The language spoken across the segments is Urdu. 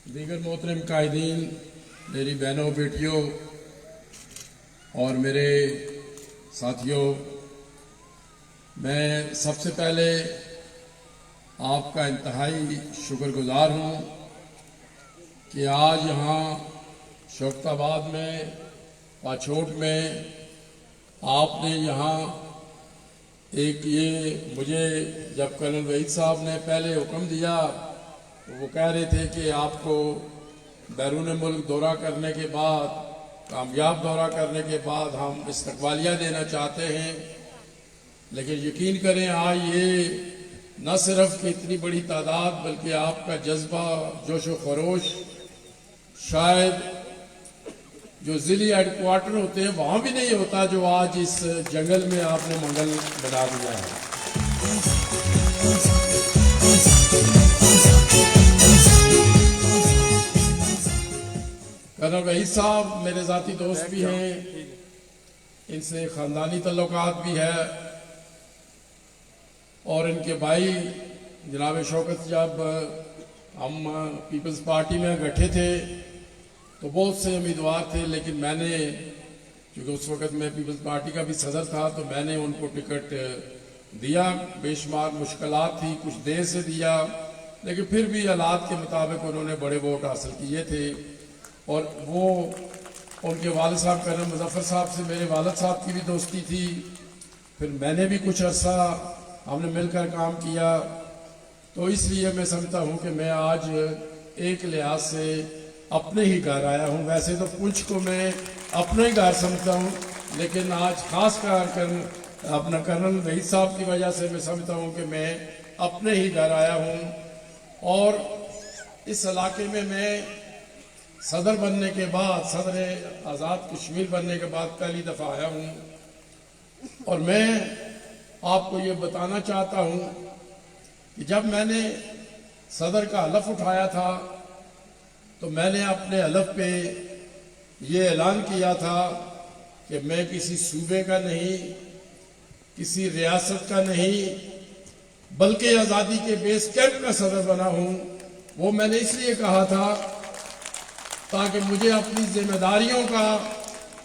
دیگر محترم قائدین، میری بہنوں بیٹیوں اور میرے ساتھیوں، میں سب سے پہلے آپ کا انتہائی شکر گزار ہوں کہ آج یہاں شوکت آباد میں پاچھوٹ میں آپ نے یہاں یہ مجھے جب کرنل وحید صاحب نے پہلے حکم دیا تو وہ کہہ رہے تھے کہ آپ کو بیرون ملک دورہ کرنے کے بعد، کامیاب دورہ کرنے کے بعد ہم استقبالیہ دینا چاہتے ہیں، لیکن یقین کریں آج یہ نہ صرف کہ اتنی بڑی تعداد بلکہ آپ کا جذبہ، جوش و خروش شاید جو ضلعی ہیڈ کوارٹر ہوتے ہیں وہاں بھی نہیں ہوتا جو آج اس جنگل میں آپ نے منگل بنا دیا ہے۔ کرنل وحید صاحب میرے ذاتی دوست بھی ہیں، ان سے خاندانی تعلقات بھی ہے، اور ان کے بھائی جناب شوکت جب ہم پیپلز پارٹی میں گٹھے تھے تو بہت سے امیدوار تھے، لیکن میں نے چونکہ اس وقت میں پیپلز پارٹی کا بھی صدر تھا تو میں نے ان کو ٹکٹ دیا۔ بے شمار مشکلات تھی، کچھ دیر سے دیا، لیکن پھر بھی حالات کے مطابق انہوں نے بڑے ووٹ حاصل کیے تھے، اور وہ ان کے والد صاحب کرنل مظفر صاحب سے میرے والد صاحب کی بھی دوستی تھی، پھر میں نے بھی کچھ عرصہ ہم نے مل کر کام کیا، تو اس لیے میں سمجھتا ہوں کہ میں آج ایک لحاظ سے اپنے ہی گھر آیا ہوں۔ ویسے تو پنچ کو میں اپنا ہی گھر سمجھتا ہوں، لیکن آج خاص کر اپنا کرنل وحید صاحب کی وجہ سے میں سمجھتا ہوں کہ میں اپنے ہی گھر آیا ہوں، اور اس علاقے میں صدر بننے کے بعد، صدر آزاد کشمیر بننے کے بعد پہلی دفعہ آیا ہوں، اور میں آپ کو یہ بتانا چاہتا ہوں کہ جب میں نے صدر کا حلف اٹھایا تھا تو میں نے اپنے حلف پہ یہ اعلان کیا تھا کہ میں کسی صوبے کا نہیں، کسی ریاست کا نہیں، بلکہ آزادی کے بیس کیمپ کا صدر بنا ہوں۔ وہ میں نے اس لیے کہا تھا تاکہ مجھے اپنی ذمہ داریوں کا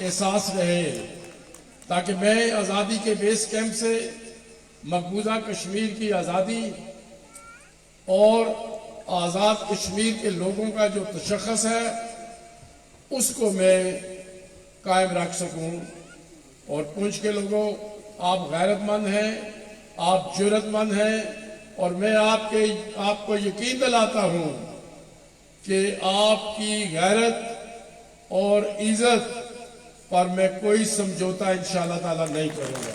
احساس رہے، تاکہ میں آزادی کے بیس کیمپ سے مقبوضہ کشمیر کی آزادی اور آزاد کشمیر کے لوگوں کا جو تشخص ہے اس کو میں قائم رکھ سکوں۔ اور پونچھ کے لوگوں، آپ غیرت مند ہیں، آپ جرأت مند ہیں، اور میں آپ کو یقین دلاتا ہوں کہ آپ کی غیرت اور عزت پر میں کوئی سمجھوتا انشاءاللہ تعالی نہیں کروں گا۔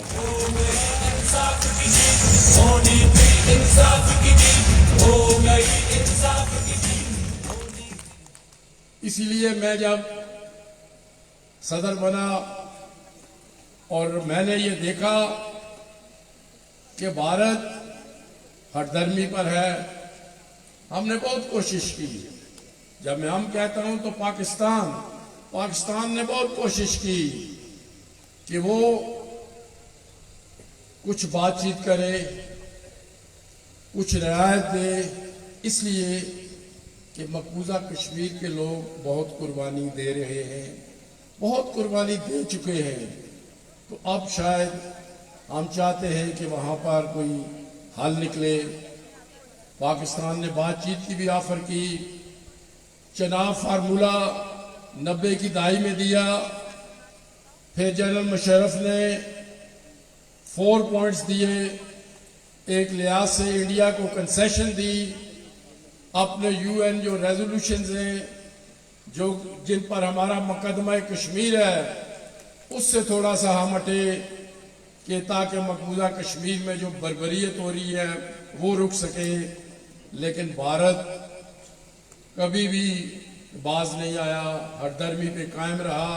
اسی لیے میں جب صدر بنا اور میں نے یہ دیکھا کہ بھارت ہٹ درمی پر ہے، ہم نے بہت کوشش کی۔ جب میں ہم کہتا ہوں تو پاکستان نے بہت کوشش کی کہ وہ کچھ بات چیت کرے، کچھ رعایت دے، اس لیے کہ مقبوضہ کشمیر کے لوگ بہت قربانی دے رہے ہیں، بہت قربانی دے چکے ہیں، تو اب شاید ہم چاہتے ہیں کہ وہاں پر کوئی حل نکلے۔ پاکستان نے بات چیت کی بھی آفر کی، چناب فارمولہ 90 کی دہائی میں دیا، پھر جنرل مشرف نے 4 پوائنٹس دیے، ایک لحاظ سے انڈیا کو کنسیشن دی، اپنے یو این جو ریزولوشنز ہیں جن پر ہمارا مقدمہ کشمیر ہے اس سے تھوڑا سا ہم ہٹے کہ تاکہ مقبوضہ کشمیر میں جو بربریت ہو رہی ہے وہ رک سکے، لیکن بھارت کبھی بھی باز نہیں آیا، ہر درمی پہ قائم رہا۔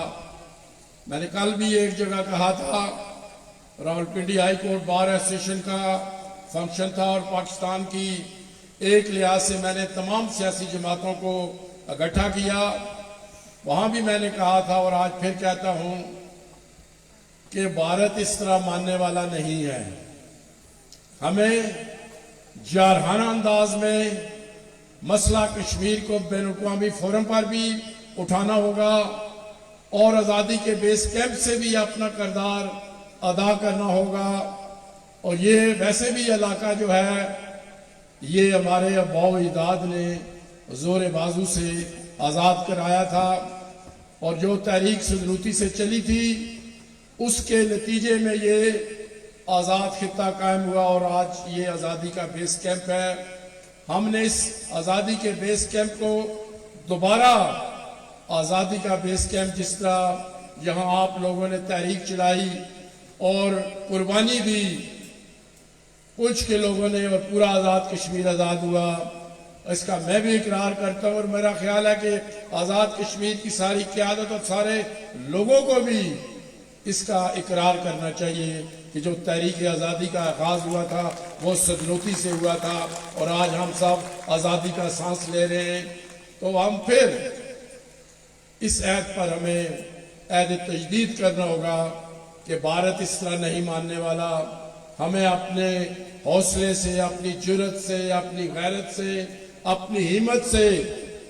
میں نے کل بھی ایک جگہ کہا تھا، Rawalpindi high court bar association کا فنکشن تھا اور پاکستان کی ایک لحاظ سے میں نے تمام سیاسی جماعتوں کو اکٹھا کیا، وہاں بھی میں نے کہا تھا اور آج پھر کہتا ہوں کہ بھارت اس طرح ماننے والا نہیں ہے۔ ہمیں جارحانہ انداز میں مسئلہ کشمیر کو بین الاقوامی فورم پر بھی اٹھانا ہوگا اور آزادی کے بیس کیمپ سے بھی اپنا کردار ادا کرنا ہوگا. اور یہ ویسے بھی علاقہ جو ہے یہ ہمارے اباء و اجداد نے زور بازو سے آزاد کرایا تھا اور جو تحریک سلجوقی سے چلی تھی اس کے نتیجے میں یہ آزاد خطہ قائم ہوا اور آج یہ آزادی کا بیس کیمپ ہے. ہم نے اس آزادی کے بیس کیمپ کو دوبارہ آزادی کا بیس کیمپ جس طرح یہاں آپ لوگوں نے تحریک چلائی اور قربانی دی پنچ کے لوگوں نے اور پورا آزاد کشمیر آزاد ہوا، اس کا میں بھی اقرار کرتا ہوں اور میرا خیال ہے کہ آزاد کشمیر کی ساری قیادت اور سارے لوگوں کو بھی اس کا اقرار کرنا چاہیے کہ جو تحریک آزادی کا آغاز ہوا تھا وہ سلجوقی سے ہوا تھا اور آج ہم سب آزادی کا سانس لے رہے ہیں. تو ہم پھر اس عہد پر ہمیں عہد تجدید کرنا ہوگا کہ بھارت اس طرح نہیں ماننے والا. ہمیں اپنے حوصلے سے، اپنی جرأت سے، اپنی غیرت سے، اپنی ہمت سے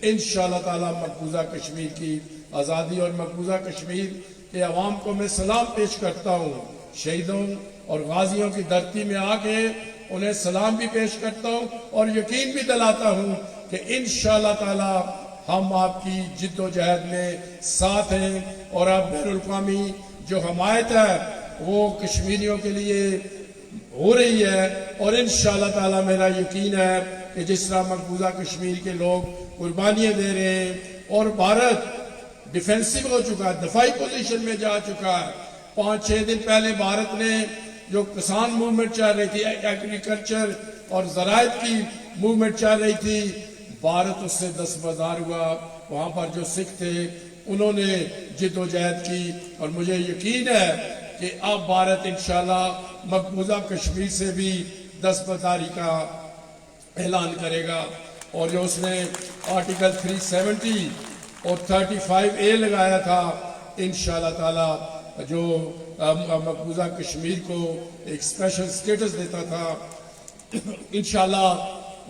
انشاءاللہ تعالی مقبوضہ کشمیر کی آزادی اور مقبوضہ کشمیر کے عوام کو میں سلام پیش کرتا ہوں. شہیدوں اور غازیوں کی دھرتی میں آ کے انہیں سلام بھی پیش کرتا ہوں اور یقین بھی دلاتا ہوں کہ انشاءاللہ تعالی ہم آپ کی جد و جہد میں ساتھ ہیں اور اب بین الاقوامی جو حمایت ہے وہ کشمیریوں کے لیے ہو رہی ہے اور انشاءاللہ تعالی میرا یقین ہے کہ جس طرح مقبوضہ کشمیر کے لوگ قربانیاں دے رہے ہیں اور بھارت ڈیفینسو ہو چکا ہے، دفاعی پوزیشن میں جا چکا ہے. 5-6 دن پہلے بھارت نے جو کسان موومنٹ چل رہی تھی، ایگریکلچر اور زراعت کی موومنٹ چل رہی تھی، بھارت اس سے دستبردار ہوا. وہاں پر جو سکھ تھے انہوں نے جد و جہد کی اور مجھے یقین ہے کہ اب بھارت انشاءاللہ مقبوضہ کشمیر سے بھی دستبرداری کا اعلان کرے گا. اور جو اس نے آرٹیکل 370 اور 35A لگایا تھا انشاءاللہ تعالی جو مقبوضہ کشمیر کو ایک اسپیشل سٹیٹس دیتا تھا انشاءاللہ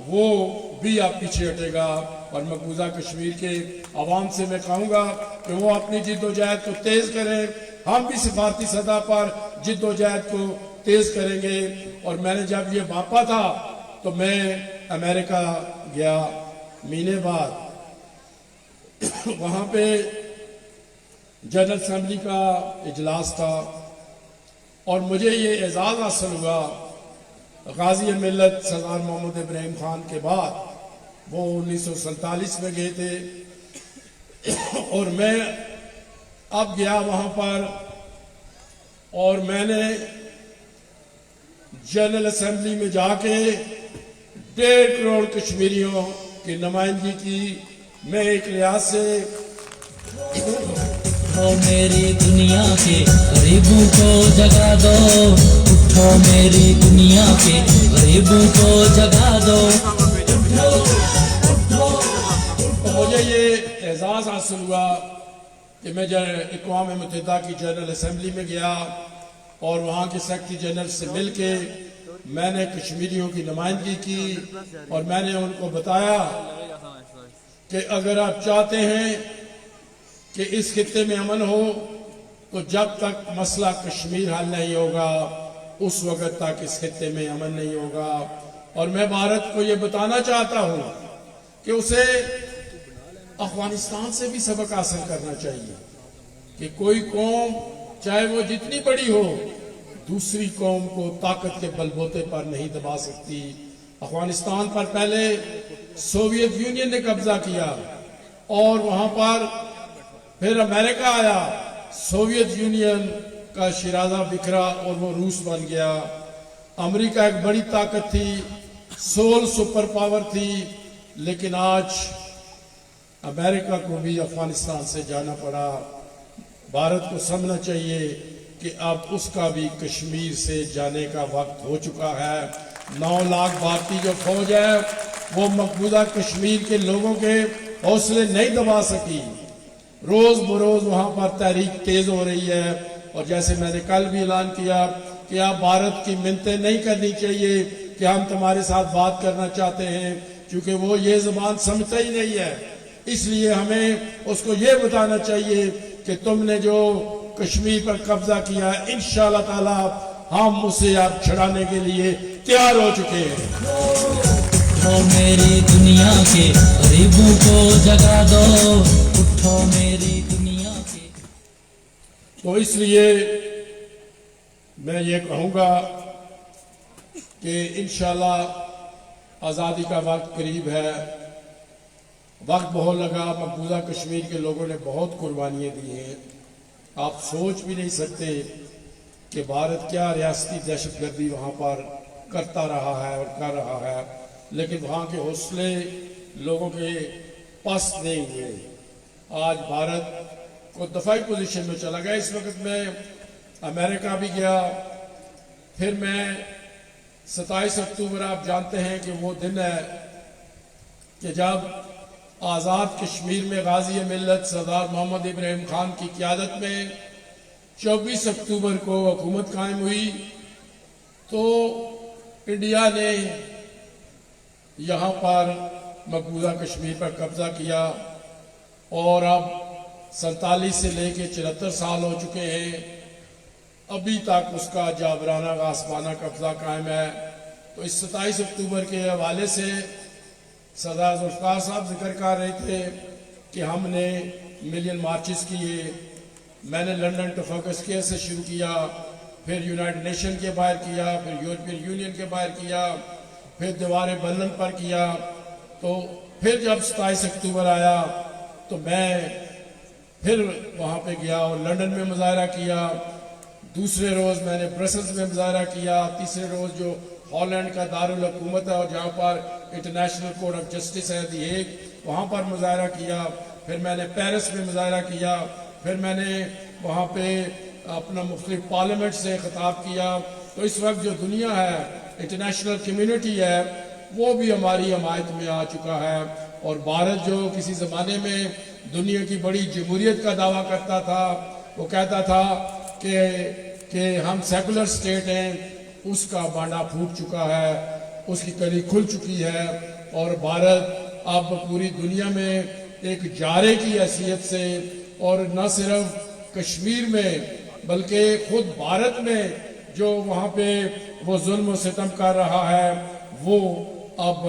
وہ بھی آپ پیچھے ہٹے گا. اور مقبوضہ کشمیر کے عوام سے میں کہوں گا کہ وہ اپنی جد و جہد کو تیز کریں، ہم بھی سفارتی سطح پر جد و جہد کو تیز کریں گے. اور میں نے جب یہ بھاپا تھا تو میں امریکہ گیا مہینے بعد، وہاں پہ جنرل اسمبلی کا اجلاس تھا اور مجھے یہ اعزاز حاصل ہوا غازی ملت سردار محمد ابراہیم خان کے بعد. وہ 1947 میں گئے تھے اور میں اب گیا وہاں پر اور میں نے جنرل اسمبلی میں جا کے 1.5 کروڑ کشمیریوں کی نمائندگی کی. میں ایک لحاظ سے اٹھو میری دنیا کے غریبوں کو جگا دو، اٹھو میری دنیا کے غریبوں کو جگا دو. مجھے یہ اعزاز حاصل ہوا کہ میں اقوام متحدہ کی جنرل اسمبلی میں گیا اور وہاں کے سیکرٹری جنرل سے مل کے میں نے کشمیریوں کی نمائندگی کی اور میں نے ان کو بتایا کہ اگر آپ چاہتے ہیں کہ اس خطے میں امن ہو تو جب تک مسئلہ کشمیر حل نہیں ہوگا اس وقت تک اس خطے میں امن نہیں ہوگا. اور میں بھارت کو یہ بتانا چاہتا ہوں کہ اسے افغانستان سے بھی سبق حاصل کرنا چاہیے کہ کوئی قوم چاہے وہ جتنی بڑی ہو دوسری قوم کو طاقت کے بل بوتے پر نہیں دبا سکتی. افغانستان پر پہلے سوویت یونین نے قبضہ کیا اور وہاں پر پھر امریکہ آیا، سوویت یونین کا شیرازہ بکھرا اور وہ روس بن گیا. امریکہ ایک بڑی طاقت تھی، سول سپر پاور تھی، لیکن آج امریکہ کو بھی افغانستان سے جانا پڑا. بھارت کو سمجھنا چاہیے کہ اب اس کا بھی کشمیر سے جانے کا وقت ہو چکا ہے. 9 لاکھ بھارتی جو فوج ہے وہ مقبوضہ کشمیر کے لوگوں کے حوصلے نہیں دبا سکی. روز بروز وہاں پر تحریک تیز ہو رہی ہے اور جیسے میں نے کل بھی اعلان کیا کہ آپ بھارت کی منتیں نہیں کرنی چاہیے کہ ہم تمہارے ساتھ بات کرنا چاہتے ہیں. چونکہ وہ یہ زبان سمجھتا ہی نہیں ہے، اس لیے ہمیں اس کو یہ بتانا چاہیے کہ تم نے جو کشمیر پر قبضہ کیا ہے انشاءاللہ تعالی ہم اسے اب چھڑانے کے لیے تیار ہو چکے ہیں۔ اٹھو میری دنیا کے غریبوں کو جگا دو، اٹھو میری دنیا کے۔ تو اس لیے میں یہ کہوں گا کہ انشاءاللہ آزادی کا وقت قریب ہے، وقت بہت لگا، مقبوضہ کشمیر کے لوگوں نے بہت قربانیاں دی ہیں، آپ سوچ بھی نہیں سکتے کہ بھارت کیا ریاستی دہشت گردی وہاں پر کرتا رہا ہے اور کر رہا ہے، لیکن وہاں کے حوصلے لوگوں کے پاس نہیں ہوئے۔ آج بھارت کو دفاعی پوزیشن میں چلا گیا۔ اس وقت میں امریکہ بھی گیا، پھر میں 27 اکتوبر آپ جانتے ہیں کہ وہ دن ہے کہ جب آزاد کشمیر میں غازی ملت سردار محمد ابراہیم خان کی قیادت میں 24 اکتوبر کو حکومت قائم ہوئی، تو انڈیا نے یہاں پر مقبوضہ کشمیر پر قبضہ کیا، اور اب 47 سے لے کے 74 سال ہو چکے ہیں، ابھی تک اس کا جابرانہ غاصبانہ قبضہ قائم ہے۔ تو اس 27 اکتوبر کے حوالے سے سردار ذوالفقار صاحب ذکر کر رہے تھے کہ ہم نے ملین مارچز کیے، میں نے لنڈن ٹو فوکس کیئر سے شروع کیا، پھر یونائٹڈ نیشن کے باہر کیا، پھر یورپین یونین کے باہر کیا، پھر دیوار برلن پر کیا۔ تو پھر جب 27 اکتوبر آیا تو میں پھر وہاں پہ گیا اور لنڈن میں مظاہرہ کیا، دوسرے روز میں نے برسلز میں مظاہرہ کیا، تیسرے روز جو ہالینڈ کا دارالحکومت ہے اور جہاں پر انٹرنیشنل کورٹ آف جسٹس ہے دی ہیگ، وہاں پر مظاہرہ کیا، پھر میں نے پیرس میں مظاہرہ کیا، پھر میں نے وہاں پہ اپنا مختلف پارلیمنٹ سے خطاب کیا۔ تو اس وقت جو دنیا ہے، انٹرنیشنل کمیونٹی ہے، وہ بھی ہماری حمایت میں آ چکا ہے، اور بھارت جو کسی زمانے میں دنیا کی بڑی جمہوریت کا دعویٰ کرتا تھا، وہ کہتا تھا کہ ہم سیکولر سٹیٹ ہیں، اس کا بانڈا پھوٹ چکا ہے، اس کی کلی کھل چکی ہے، اور بھارت اب پوری دنیا میں ایک جارے کی حیثیت سے، اور نہ صرف کشمیر میں بلکہ خود بھارت میں جو وہاں پہ وہ ظلم و ستم کر رہا ہے وہ اب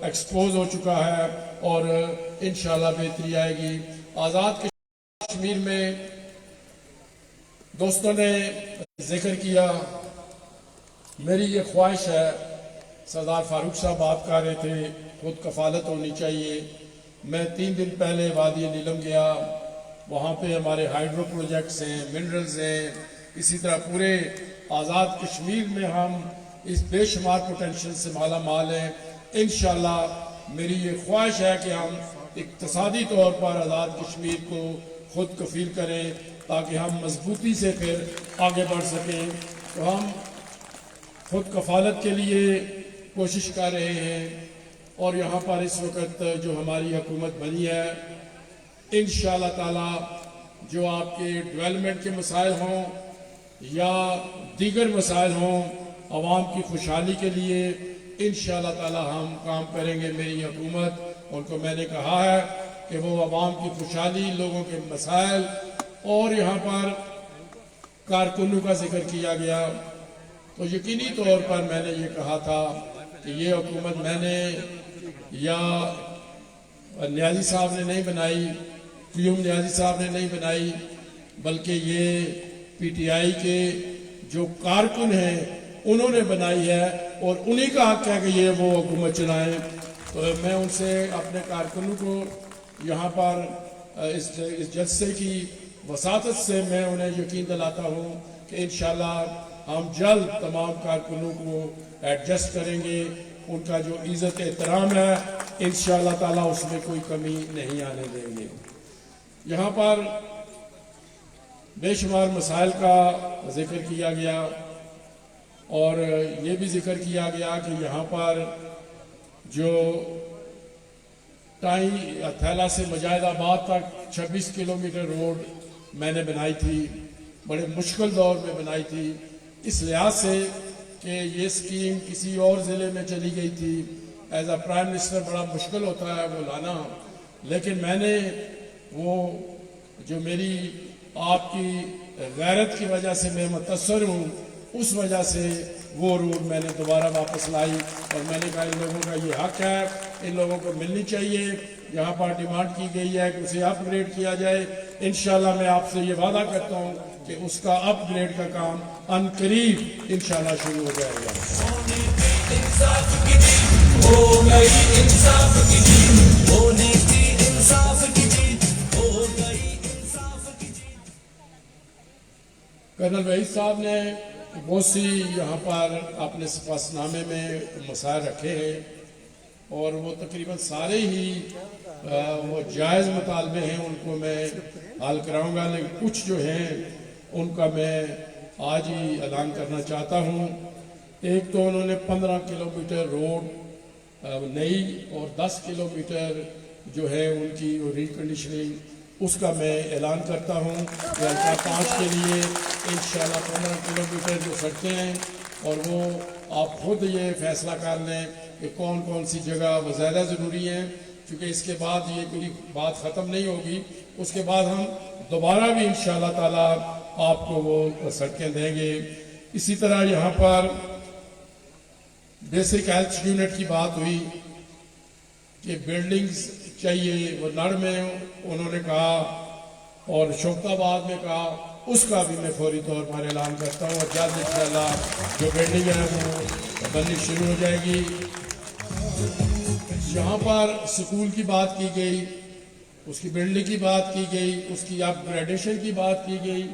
ایکسپوز ہو چکا ہے، اور انشاءاللہ بہتری آئے گی۔ آزاد کشمیر میں دوستوں نے ذکر کیا، میری یہ خواہش ہے، سردار فاروق صاحب بات کر رہے تھے خود کفالت ہونی چاہیے۔ میں 3 دن پہلے وادی نیلم گیا، وہاں پہ ہمارے ہائیڈرو پروجیکٹس ہیں، منرلز ہیں، اسی طرح پورے آزاد کشمیر میں ہم اس بے شمار پوٹینشل سے مالا مال ہیں۔ انشاءاللہ میری یہ خواہش ہے کہ ہم اقتصادی طور پر آزاد کشمیر کو خود کفیل کریں تاکہ ہم مضبوطی سے پھر آگے بڑھ سکیں۔ تو ہم خود کفالت کے لیے کوشش کر رہے ہیں، اور یہاں پر اس وقت جو ہماری حکومت بنی ہے، انشاءاللہ تعالی جو آپ کے ڈیولپمنٹ کے مسائل ہوں یا دیگر مسائل ہوں، عوام کی خوشحالی کے لیے انشاءاللہ تعالی ہم کام کریں گے۔ میری حکومت، ان کو میں نے کہا ہے کہ وہ عوام کی خوشحالی، لوگوں کے مسائل، اور یہاں پر کارکنوں کا ذکر کیا گیا، تو یقینی طور پر میں نے یہ کہا تھا کہ یہ حکومت میں نے یا نیازی صاحب نے نہیں بنائی، قیوم نیازی صاحب نے نہیں بنائی، بلکہ یہ پی ٹی آئی کے جو کارکن ہیں انہوں نے بنائی ہے، اور انہی کا حق ہے کہ یہ وہ حکومت چلائیں۔ تو میں ان سے اپنے کارکنوں کو یہاں پر اس جلسے کی وساطت سے میں انہیں یقین دلاتا ہوں کہ انشاءاللہ ہم جلد تمام کارکنوں کو ایڈجسٹ کریں گے، ان کا جو عزت احترام ہے انشاءاللہ تعالیٰ اس میں کوئی کمی نہیں آنے دیں گے۔ یہاں پر بے شمار مسائل کا ذکر کیا گیا، اور یہ بھی ذکر کیا گیا کہ یہاں پر جو تھیلا سے مجاہد آباد تک 26 کلومیٹر روڈ میں نے بنائی تھی، بڑے مشکل دور میں بنائی تھی، اس لحاظ سے کہ یہ سکیم کسی اور ضلع میں چلی گئی تھی، ایز اے پرائم منسٹر بڑا مشکل ہوتا ہے وہ لانا، لیکن میں نے وہ جو میری آپ کی غیرت کی وجہ سے میں متاثر ہوں، اس وجہ سے وہ رول میں نے دوبارہ واپس لائی، اور میں نے کہا ان لوگوں کا یہ حق ہے، ان لوگوں کو ملنی چاہیے۔ یہاں پر ڈیمانڈ کی گئی ہے کہ اسے اپ گریڈ کیا جائے، انشاءاللہ میں آپ سے یہ وعدہ کرتا ہوں کہ اس کا اپ گریڈ کا کام ان قریب انشاءاللہ شروع ہو جائے گا۔ کرنل وحید صاحب نے بہت سی یہاں پر اپنے سپاس نامے میں مسائل رکھے ہیں، اور وہ تقریباً سارے ہی وہ جائز مطالبے ہیں، ان کو میں حل کراؤں گا، لیکن کچھ جو ہیں ان کا میں آج ہی اعلان کرنا چاہتا ہوں۔ ایک تو انہوں نے 15 کلومیٹر روڈ نئی اور 10 کلومیٹر جو ہے ان کی ریکنڈیشننگ، اس کا میں اعلان کرتا ہوں کہ الٹا 5 کے لیے انشاءاللہ 15 کلومیٹر جو سڑکیں ہیں، اور وہ آپ خود یہ فیصلہ کر لیں کہ کون کون سی جگہ وہ زیادہ ضروری ہیں، کیونکہ اس کے بعد یہ کوئی بات ختم نہیں ہوگی، اس کے بعد ہم دوبارہ بھی انشاءاللہ تعالی آپ کو وہ سڑکیں دیں گے۔ اسی طرح یہاں پر بیسک ہیلتھ یونٹ کی بات ہوئی کہ بلڈنگز چاہیے، وہ نڑ میں انہوں نے کہا اور شوکت آباد میں کہا، اس کا بھی میں فوری طور پر اعلان کرتا ہوں، اور جلد انشاءاللہ جو بلڈنگ ہے وہ بننی شروع ہو جائے گی۔ یہاں پر سکول کی بات کی گئی، اس کی بلڈنگ کی بات کی گئی، اس کی اپ گریڈیشن کی بات کی گئی،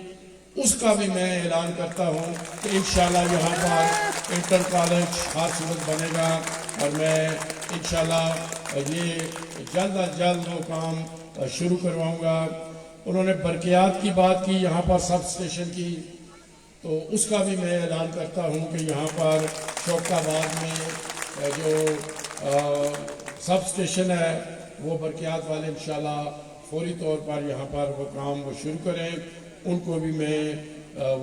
اس کا بھی میں اعلان کرتا ہوں کہ انشاءاللہ یہاں پر انٹر کالج ہر صورت بنے گا، اور میں انشاءاللہ یہ جلد از جلد وہ کام شروع کرواؤں گا۔ انہوں نے برقیات کی بات کی یہاں پر سب اسٹیشن کی، تو اس کا بھی میں اعلان کرتا ہوں کہ یہاں پر شوکت آباد میں جو سب اسٹیشن ہے وہ برقیات والے انشاءاللہ فوری طور پر یہاں پر وہ کام وہ شروع کریں، ان کو بھی میں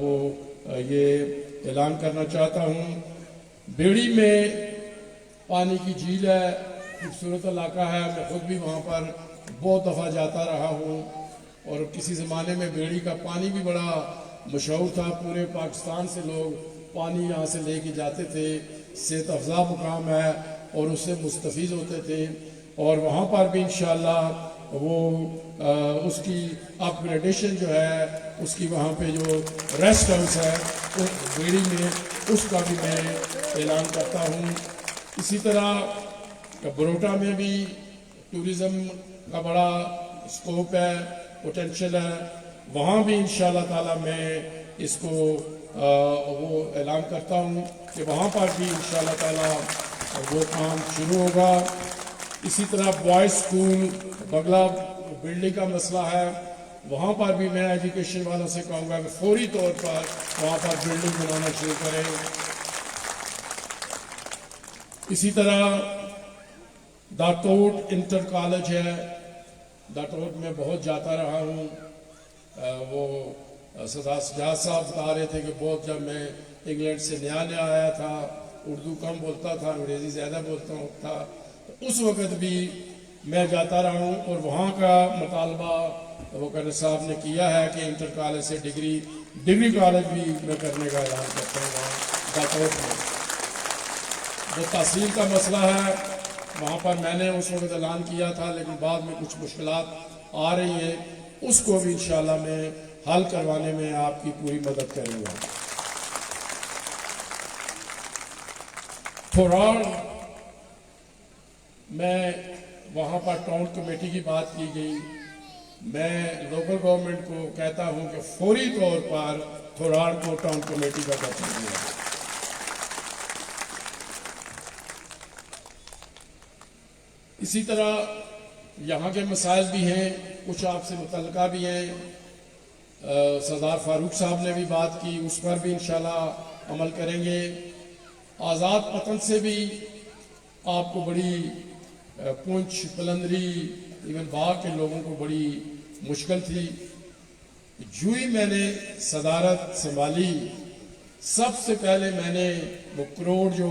وہ یہ اعلان کرنا چاہتا ہوں۔ بیڑی میں پانی کی جھیل ہے، خوبصورت علاقہ ہے، میں خود بھی وہاں پر بہت دفعہ جاتا رہا ہوں، اور کسی زمانے میں بیڑی کا پانی بھی بڑا مشہور تھا، پورے پاکستان سے لوگ پانی یہاں سے لے کے جاتے تھے، صحت افزا مقام ہے اور اس سے مستفید ہوتے تھے، اور وہاں پر بھی انشاءاللہ وہ اس کی اپ گریڈیشن جو ہے، اس کی وہاں پہ جو ریسٹ ہاؤس ہے بیڑی میں، اس کا بھی میں اعلان کرتا ہوں۔ اسی طرح بروٹا میں بھی ٹورزم کا بڑا اسکوپ ہے، پوٹینشل ہے، وہاں بھی انشاءاللہ تعالی میں اس کو وہ اعلان کرتا ہوں کہ وہاں پر بھی انشاءاللہ تعالی وہ کام شروع ہوگا۔ اسی طرح بوائز اسکول بنگلہ بلڈنگ کا مسئلہ ہے، وہاں پر بھی میں ایجوکیشن والوں سے کہوں گا کہ فوری طور پر وہاں پر بلڈنگ بنانا شروع کریں۔ اسی طرح داٹوٹ انٹر کالج ہے، داٹوٹ میں بہت جاتا رہا ہوں، وہ سردار سجاد صاحب بتا رہے تھے کہ بہت جب میں انگلینڈ سے نیا آیا تھا، اردو کم بولتا تھا، انگریزی زیادہ بولتا تھا، اس وقت بھی میں جاتا رہا ہوں، اور وہاں کا مطالبہ وہ کرنل صاحب نے کیا ہے کہ انٹر کالج سے ڈگری کالج بھی میں کرنے کا اعلان کرتا ہوں داٹوٹ میں۔ جو تحصیل کا مسئلہ ہے وہاں پر میں نے اس وقت اعلان کیا تھا، لیکن بعد میں کچھ مشکلات آ رہی ہیں، اس کو بھی انشاءاللہ میں حل کروانے میں آپ کی پوری مدد کروں گا۔ تھوراڑ میں وہاں پر ٹاؤن کمیٹی کی بات کی گئی، میں لوکل گورنمنٹ کو کہتا ہوں کہ فوری طور پر تھوراڑ کو ٹاؤن کمیٹی کا درجہ دیا۔ اسی طرح یہاں کے مسائل بھی ہیں، کچھ آپ سے متعلقہ بھی ہیں، سردار فاروق صاحب نے بھی بات کی، اس پر بھی انشاءاللہ عمل کریں گے۔ آزاد پتن سے بھی آپ کو بڑی پونچھ پلندری ایون باغ کے لوگوں کو بڑی مشکل تھی، جو ہی میں نے صدارت سنبھالی سب سے پہلے میں نے وہ کروڑ جو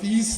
30